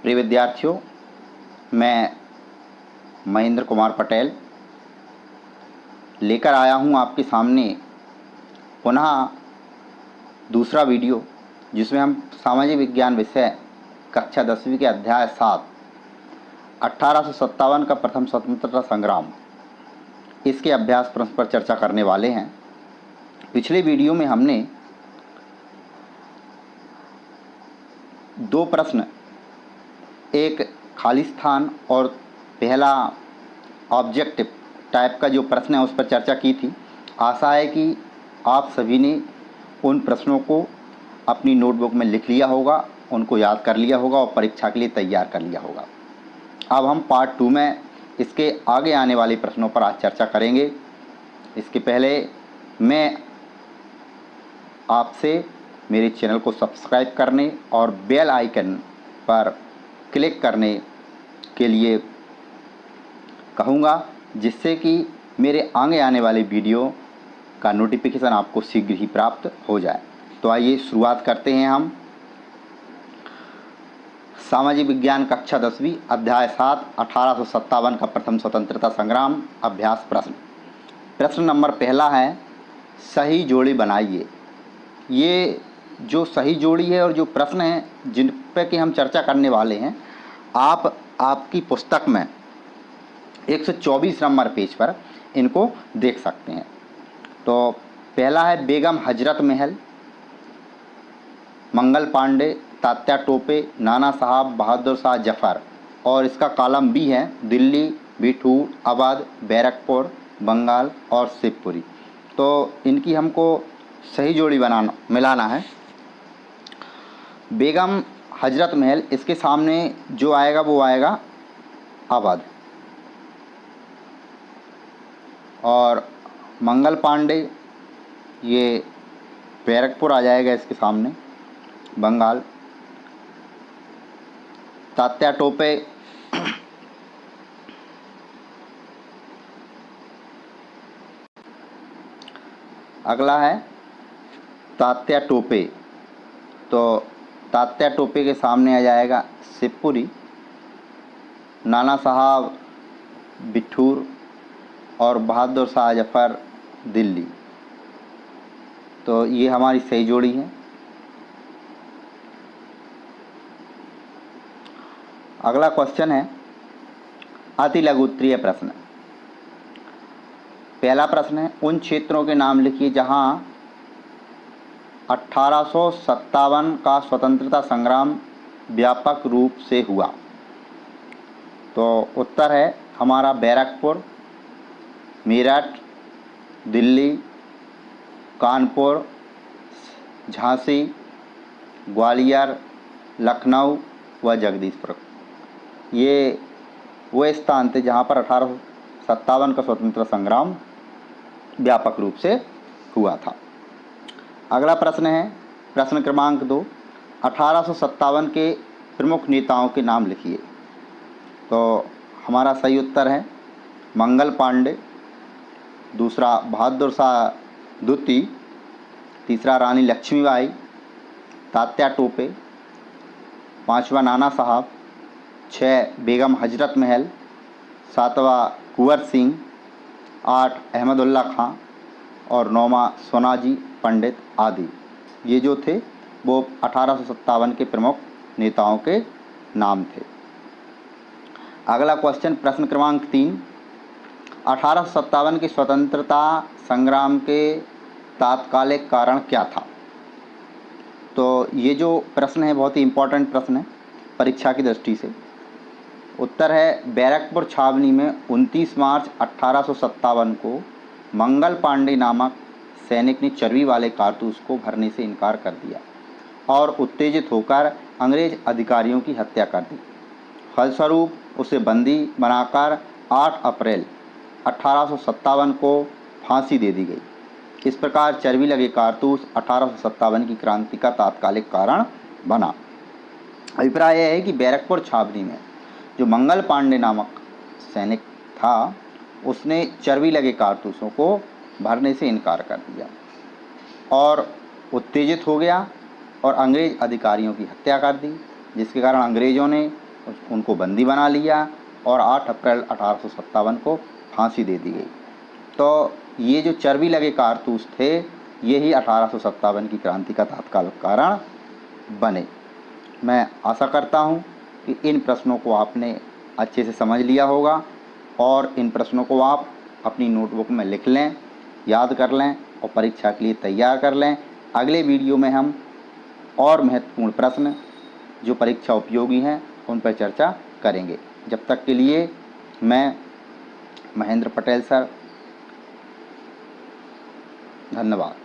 प्रिय विद्यार्थियों, मैं महेंद्र कुमार पटेल लेकर आया हूं आपके सामने पुनः दूसरा वीडियो, जिसमें हम सामाजिक विज्ञान विषय कक्षा 10वीं के अध्याय 7 1857 का प्रथम स्वतंत्रता संग्राम, इसके अभ्यास प्रश्न पर चर्चा करने वाले हैं। पिछले वीडियो में हमने दो प्रश्न, एक खाली स्थान और पहला ऑब्जेक्टिव टाइप का जो प्रश्न है उस पर चर्चा की थी। आशा है कि आप सभी ने उन प्रश्नों को अपनी नोटबुक में लिख लिया होगा, उनको याद कर लिया होगा और परीक्षा के लिए तैयार कर लिया होगा। अब हम पार्ट 2 में इसके आगे आने वाले प्रश्नों पर आज चर्चा करेंगे। इसके पहले मैं आपसे मेरे चैनल को सब्सक्राइब करने और बेल आइकन पर क्लिक करने के लिए कहूँगा, जिससे कि मेरे आगे आने वाले वीडियो का नोटिफिकेशन आपको शीघ्र ही प्राप्त हो जाए। तो आइए शुरुआत करते हैं हम सामाजिक विज्ञान कक्षा 10वीं अध्याय 7 1857 का प्रथम स्वतंत्रता संग्राम अभ्यास प्रश्न। प्रश्न नंबर पहला है, सही जोड़ी बनाइए। ये जो सही जोड़ी है और जो प्रश्न हैं जिन पर कि हम चर्चा करने वाले हैं, आप आपकी पुस्तक में 124 नंबर पेज पर इनको देख सकते हैं। तो पहला है, बेगम हजरत महल, मंगल पांडे, तात्या टोपे, नाना साहब, बहादुर शाह जफर, और इसका कॉलम बी है, दिल्ली, बिठूर, अवध, बैरकपुर, बंगाल और शिवपुरी। तो इनकी हमको सही जोड़ी मिलाना है। बेगम हजरत महल, इसके सामने जो आएगा वो आएगा अवध, और मंगल पांडे ये बैरकपुर आ जाएगा इसके सामने, बंगाल। तात्या टोपे अगला है तात्या टोपे, तो तात्या टोपे के सामने आ जाएगा शिवपुरी, नाना साहब बिठूर और बहादुर शाह जफर दिल्ली। तो ये हमारी सही जोड़ी है। अगला क्वेश्चन है अति लघु उत्तरीय प्रश्न। पहला प्रश्न है, उन क्षेत्रों के नाम लिखिए जहां 1857 का स्वतंत्रता संग्राम व्यापक रूप से हुआ। तो उत्तर है हमारा बैरकपुर, मेरठ, दिल्ली, कानपुर, झांसी, ग्वालियर, लखनऊ व जगदीशपुर। ये वो स्थान थे जहाँ पर 1857 का स्वतंत्रता संग्राम व्यापक रूप से हुआ था। अगला प्रश्न है प्रश्न क्रमांक 2, 1857 के प्रमुख नेताओं के नाम लिखिए। तो हमारा सही उत्तर है मंगल पांडे, दूसरा बहादुर शाह द्वितीय, तीसरा रानी लक्ष्मीबाई, तात्या टोपे, पांचवा नाना साहब, 6 बेगम हजरत महल, 7वां कुंवर सिंह, 8 अहमदुल्ला खां और 9वां सोनाजी पंडित आदि। ये जो थे वो 1857 के प्रमुख नेताओं के नाम थे। अगला क्वेश्चन प्रश्न क्रमांक 3, 1857 के स्वतंत्रता संग्राम के तात्कालिक कारण क्या था। तो ये जो प्रश्न है बहुत ही इम्पोर्टेंट प्रश्न है परीक्षा की दृष्टि से। उत्तर है बैरकपुर छावनी में 29 मार्च 1857 को मंगल पांडे नामक सैनिक ने चर्बी वाले कारतूस को भरने से इनकार कर दिया और उत्तेजित होकर अंग्रेज अधिकारियों की हत्या कर दी। फलस्वरूप उसे बंदी बनाकर 8 अप्रैल 1857 को फांसी दे दी गई। इस प्रकार चर्बी लगे कारतूस 1857 की क्रांति का तात्कालिक कारण बना। अभिप्राय यह है कि बैरकपुर छावनी में जो मंगल पांडे नामक सैनिक था, उसने चर्बी लगे कारतूसों को भरने से इनकार कर दिया और उत्तेजित हो गया और अंग्रेज अधिकारियों की हत्या कर दी, जिसके कारण अंग्रेज़ों ने उनको बंदी बना लिया और 8 अप्रैल 1857 को फांसी दे दी गई। तो ये जो चर्बी लगे कारतूस थे, ये ही 1857 की क्रांति का तत्काल कारण बने। मैं आशा करता हूँ कि इन प्रश्नों को आपने अच्छे से समझ लिया होगा और इन प्रश्नों को आप अपनी नोटबुक में लिख लें, याद कर लें और परीक्षा के लिए तैयार कर लें। अगले वीडियो में हम और महत्वपूर्ण प्रश्न जो परीक्षा उपयोगी हैं उन पर चर्चा करेंगे। जब तक के लिए मैं महेंद्र पटेल सर, धन्यवाद।